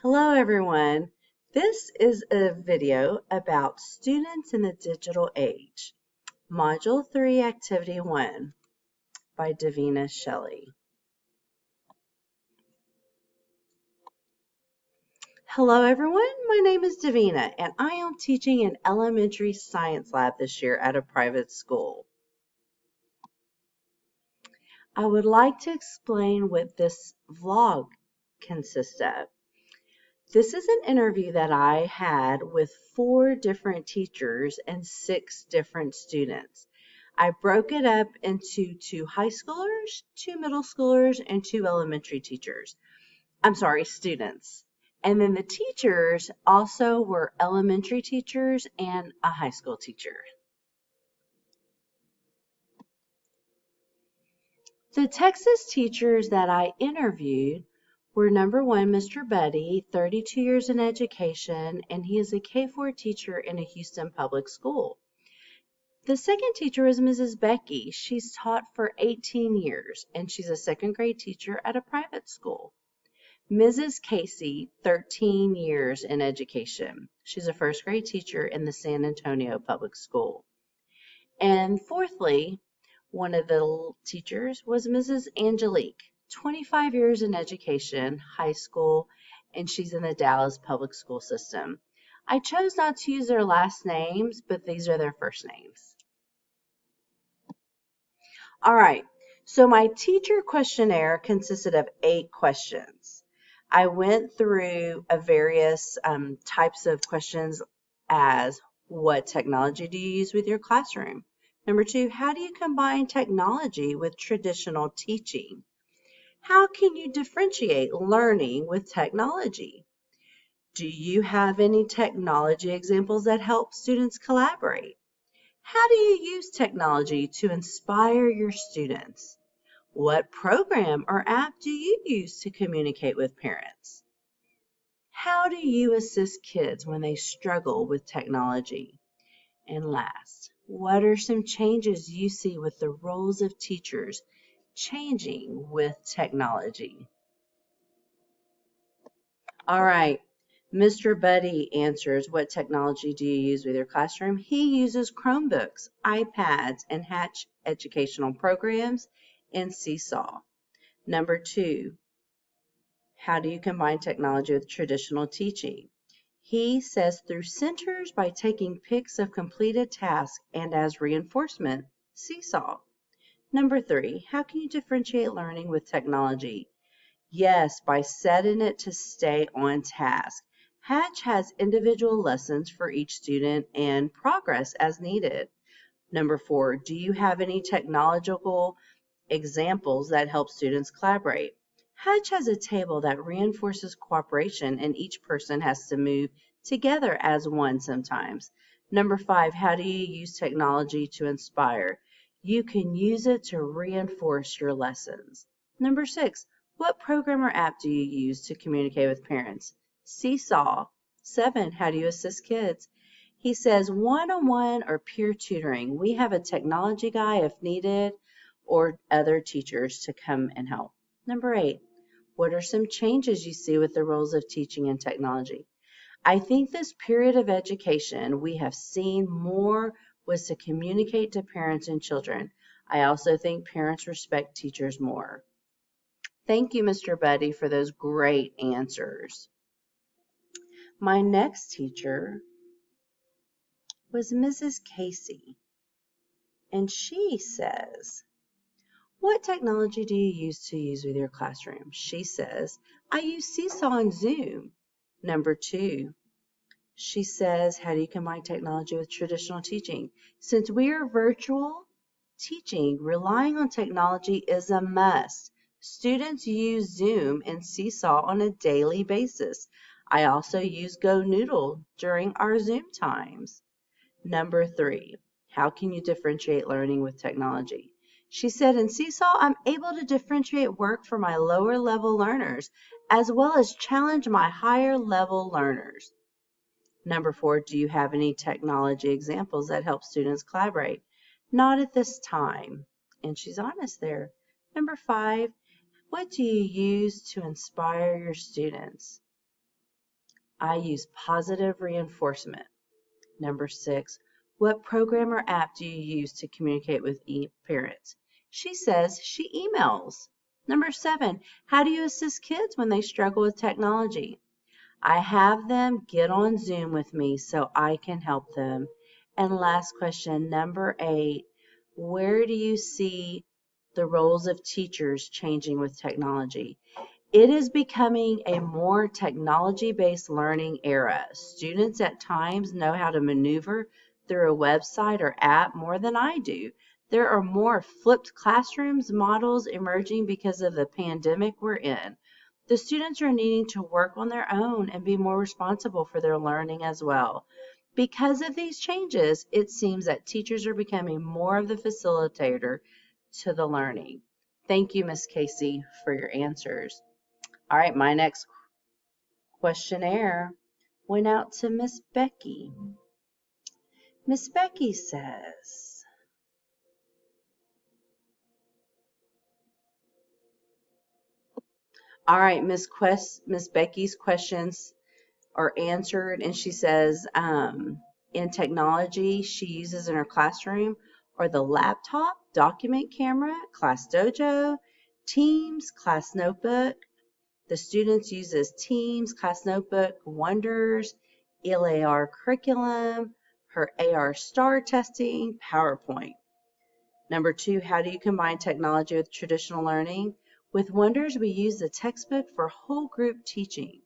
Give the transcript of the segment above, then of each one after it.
Hello everyone. This is a video about students in the digital age. Module 3, Activity 1 by Davina Shelley. Hello everyone, my name is Davina and I am teaching an elementary science lab this year at a private school. I would like to explain what this vlog consists of. This is an interview that I had with 4 different teachers and 6 different students. I broke it up into 2 high schoolers, 2 middle schoolers, and 2 elementary students. And then the teachers also were elementary teachers and a high school teacher. The Texas teachers that I interviewed were number 1, Mr. Buddy, 32 years in education, and he is a K-4 teacher in a Houston public school. The second teacher was Mrs. Becky. She's taught for 18 years, and she's a second grade teacher at a private school. Mrs. Casey, 13 years in education. She's a first grade teacher in the San Antonio public school. And fourthly, one of the teachers was Mrs. Angelique, 25 years in education, high school, and she's in the Dallas public school system. I chose not to use their last names, but these are their first names. All right, so my teacher questionnaire consisted of 8 questions. I went through various types of questions as what technology do you use with your classroom? Number 2, how do you combine technology with traditional teaching? How can you differentiate learning with technology? Do you have any technology examples that help students collaborate? How do you use technology to inspire your students? What program or app do you use to communicate with parents? How do you assist kids when they struggle with technology? And last, what are some changes you see with the roles of teachers changing with technology? All right, Mr. Buddy answers, what technology do you use with your classroom? He uses Chromebooks, iPads, and Hatch educational programs, and Seesaw. Number 2, how do you combine technology with traditional teaching? He says through centers by taking pics of completed tasks and as reinforcement, Seesaw. Number 3, how can you differentiate learning with technology? Yes, by setting it to stay on task. Hatch has individual lessons for each student and progress as needed. Number 4, do you have any technological examples that help students collaborate? Hatch has a table that reinforces cooperation and each person has to move together as one sometimes. Number 5, how do you use technology to inspire? You can use it to reinforce your lessons. Number 6, what program or app do you use to communicate with parents? Seesaw. 7, how do you assist kids? He says one-on-one or peer tutoring. We have a technology guy if needed or other teachers to come and help. Number 8, what are some changes you see with the roles of teaching and technology? I think this period of education we have seen more was to communicate to parents and children. I also think parents respect teachers more. Thank you, Mr. Buddy, for those great answers. My next teacher was Mrs. Casey, and she says, what technology do you use with your classroom? She says, I use Seesaw and Zoom. Number 2, she says, how do you combine technology with traditional teaching? Since we are virtual teaching, relying on technology is a must. Students use Zoom and Seesaw on a daily basis. I also use GoNoodle during our Zoom times. Number 3, how can you differentiate learning with technology? She said, in Seesaw, I'm able to differentiate work for my lower level learners as well as challenge my higher level learners. Number 4, do you have any technology examples that help students collaborate? Not at this time. And she's honest there. Number 5, what do you use to inspire your students? I use positive reinforcement. Number 6, what program or app do you use to communicate with parents? She says she emails. Number 7, how do you assist kids when they struggle with technology? I have them get on Zoom with me so I can help them. And last question, number 8, where do you see the roles of teachers changing with technology? It is becoming a more technology-based learning era. Students at times know how to maneuver through a website or app more than I do. There are more flipped classrooms models emerging because of the pandemic we're in. The students are needing to work on their own and be more responsible for their learning as well. Because of these changes, it seems that teachers are becoming more of the facilitator to the learning. Thank you, Ms. Casey, for your answers. All right, my next questionnaire went out to Miss Becky. Miss Becky says, all right, Miss Becky's questions are answered, and she says, in technology she uses in her classroom are the laptop, document camera, Class Dojo, Teams, Class Notebook. The students uses Teams, Class Notebook, Wonders, LAR curriculum, her AR star testing, PowerPoint. Number 2, how do you combine technology with traditional learning? With Wonders, we use the textbook for whole group teaching.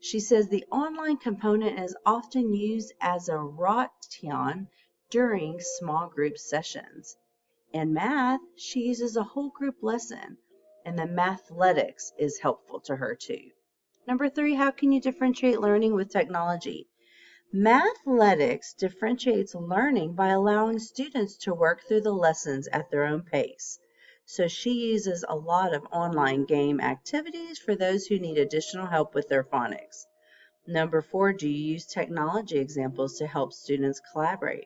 She says the online component is often used as a Ration during small group sessions. In math, she uses a whole group lesson, and the Mathletics is helpful to her too. Number 3, how can you differentiate learning with technology? Mathletics differentiates learning by allowing students to work through the lessons at their own pace. So she uses a lot of online game activities for those who need additional help with their phonics. Number 4, do you use technology examples to help students collaborate?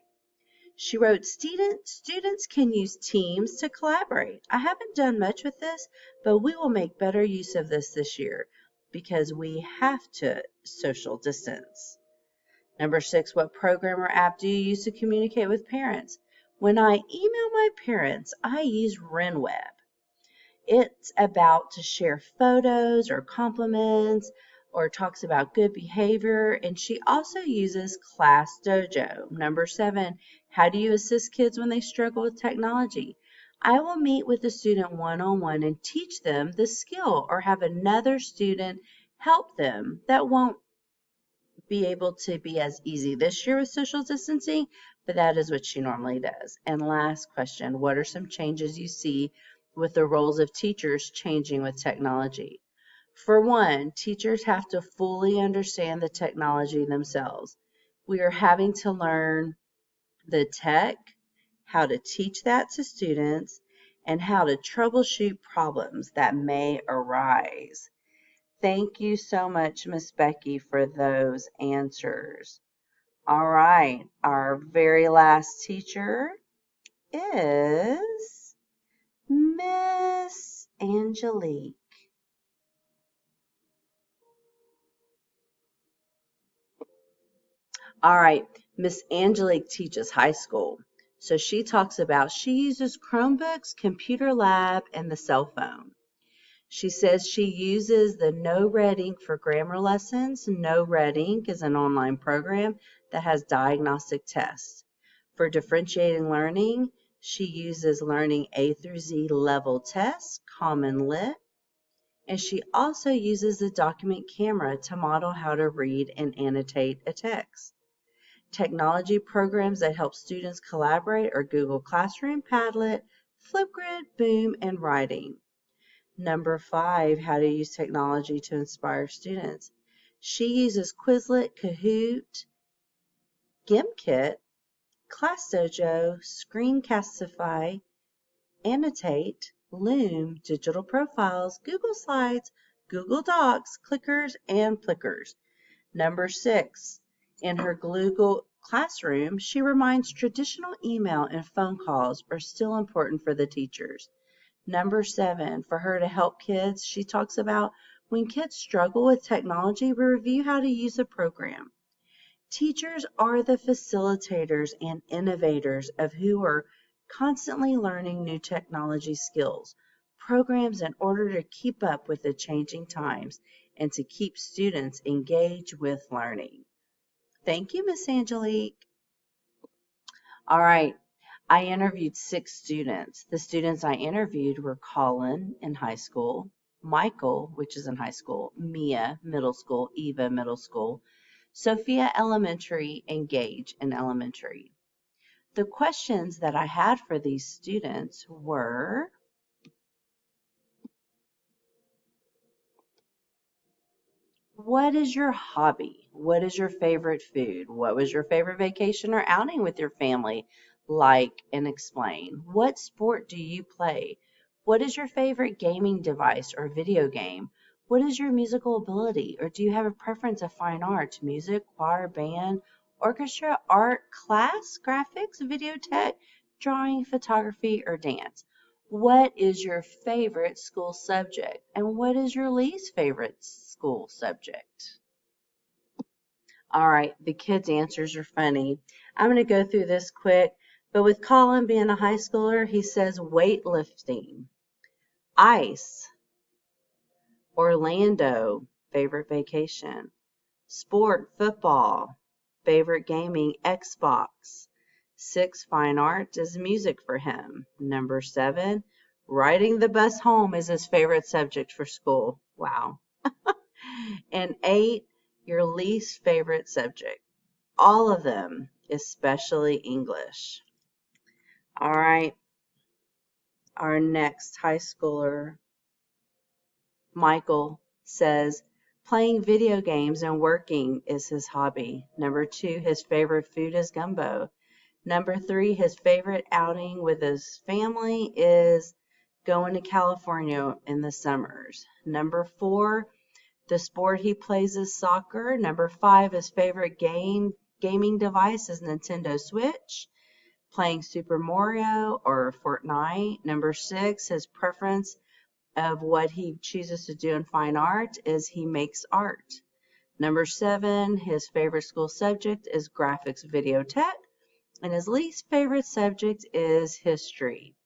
She wrote, students can use Teams to collaborate. I haven't done much with this, but we will make better use of this year because we have to social distance. Number 6, what program or app do you use to communicate with parents? When I email my parents, I use RenWeb. It's about to share photos or compliments or talks about good behavior, and she also uses Class Dojo. Number 7, how do you assist kids when they struggle with technology? I will meet with the student one-on-one and teach them the skill or have another student help them. That won't be able to be as easy this year with social distancing, but that is what she normally does. And last question, what are some changes you see with the roles of teachers changing with technology? For one, teachers have to fully understand the technology themselves. We are having to learn the tech, how to teach that to students, and how to troubleshoot problems that may arise. Thank you so much, Miss Becky, for those answers. All right, our very last teacher is Miss Angelique. All right, Miss Angelique teaches high school. So she talks about she uses Chromebooks, Computer Lab, and the cell phone. She says she uses the No Red Ink for grammar lessons. No Red Ink is an online program that has diagnostic tests. For differentiating learning, she uses Learning A through Z level tests, Common Lit, and she also uses the document camera to model how to read and annotate a text. Technology programs that help students collaborate are Google Classroom, Padlet, Flipgrid, Boom, and Writing. Number 5, how to use technology to inspire students. She uses Quizlet, Kahoot, GimKit, ClassDojo, Screencastify, Annotate, Loom, Digital Profiles, Google Slides, Google Docs, Clickers, and Plickers. Number 6, in her Google Classroom, she reminds traditional email and phone calls are still important for the teachers. Number 7, for her to help kids, she talks about When kids struggle with technology, we review how to use a program. Teachers are the facilitators and innovators of who are constantly learning new technology skills, programs in order to keep up with the changing times and to keep students engaged with learning. Thank you, Miss Angelique. All right, I interviewed 6 students. The students I interviewed were Colin in high school, Michael, which is in high school, Mia, middle school, Eva, middle school, Sophia Elementary, and Gage in elementary. The questions that I had for these students were, what is your hobby? What is your favorite food? What was your favorite vacation or outing with your family? Like and explain. What sport do you play? What is your favorite gaming device or video game? What is your musical ability? Or do you have a preference of fine arts, music, choir, band, orchestra, art, class, graphics, video tech, drawing, photography, or dance? What is your favorite school subject? And what is your least favorite school subject? All right, the kids' answers are funny. I'm going to go through this quick, but with Colin being a high schooler, he says weightlifting, ice, Orlando, favorite vacation, sport, football, favorite gaming, Xbox. 6, fine art is music for him. Number 7, riding the bus home is his favorite subject for school. Wow. And 8, your least favorite subject. All of them, especially English. All right. Our next high schooler, Michael, says playing video games and working is his hobby. Number 2, his favorite food is gumbo. Number 3, his favorite outing with his family is going to California in the summers. Number 4, the sport he plays is soccer. Number 5, his favorite gaming device is Nintendo Switch, playing Super Mario or Fortnite. Number 6, his preference of what he chooses to do in fine art is he makes art. Number 7, his favorite school subject is graphics video tech, and his least favorite subject is history.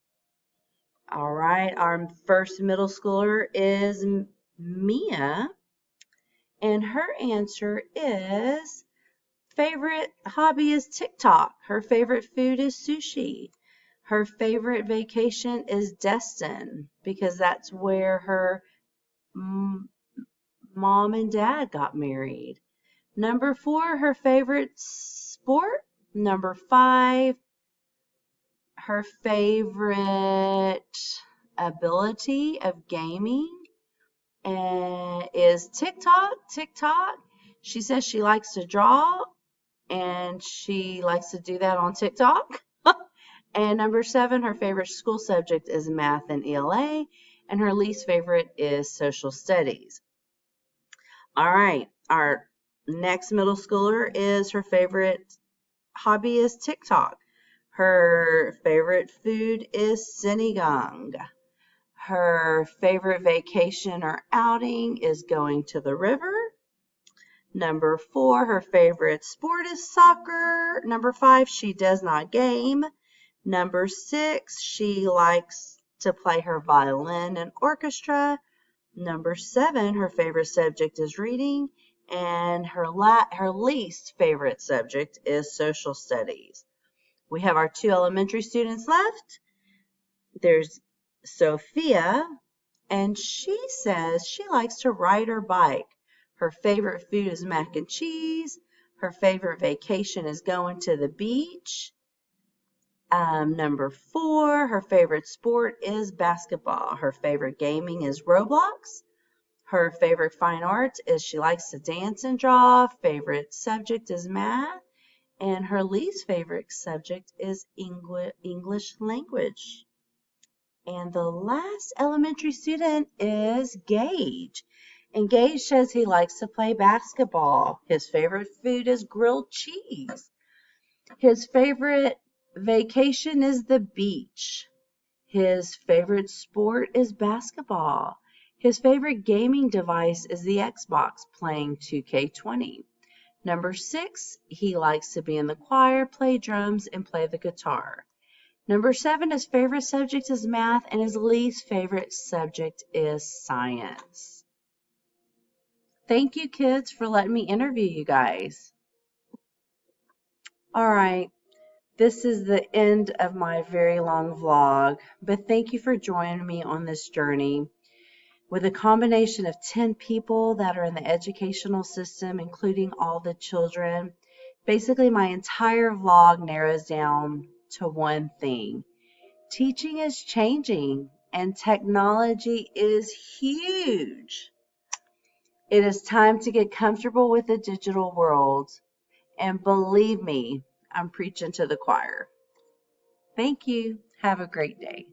All right, our first middle schooler is Mia, and her answer is favorite hobby is TikTok. Her favorite food is sushi. Her favorite vacation is Destin because that's where her mom and dad got married. Number 4, her favorite sport. Number 5, her favorite ability of gaming is TikTok. She says she likes to draw and she likes to do that on TikTok. And number 7, her favorite school subject is math and ELA, and her least favorite is social studies. All right, our next middle schooler is her favorite hobby is TikTok. Her favorite food is sinigang. Her favorite vacation or outing is going to the river. Number 4, her favorite sport is soccer. Number 5, she does not game. Number 6, she likes to play her violin and orchestra. Number 7, her favorite subject is reading. And her least favorite subject is social studies. We have our 2 elementary students left. There's Sophia, and she says she likes to ride her bike. Her favorite food is mac and cheese. Her favorite vacation is going to the beach. Number 4, her favorite sport is basketball. Her favorite gaming is Roblox. Her favorite fine art is she likes to dance and draw. Favorite subject is math. And her least favorite subject is English language. And the last elementary student is Gage. And Gage says he likes to play basketball. His favorite food is grilled cheese. His favorite vacation is the beach. His favorite sport is basketball. His favorite gaming device is the Xbox, playing 2K20. Number 6, he likes to be in the choir, play drums, and play the guitar. Number 7, his favorite subject is math, and his least favorite subject is science. Thank you, kids, for letting me interview you guys. All right, this is the end of my very long vlog, but thank you for joining me on this journey. With a combination of 10 people that are in the educational system, including all the children, basically my entire vlog narrows down to one thing. Teaching is changing and technology is huge. It is time to get comfortable with the digital world. And believe me, I'm preaching to the choir. Thank you. Have a great day.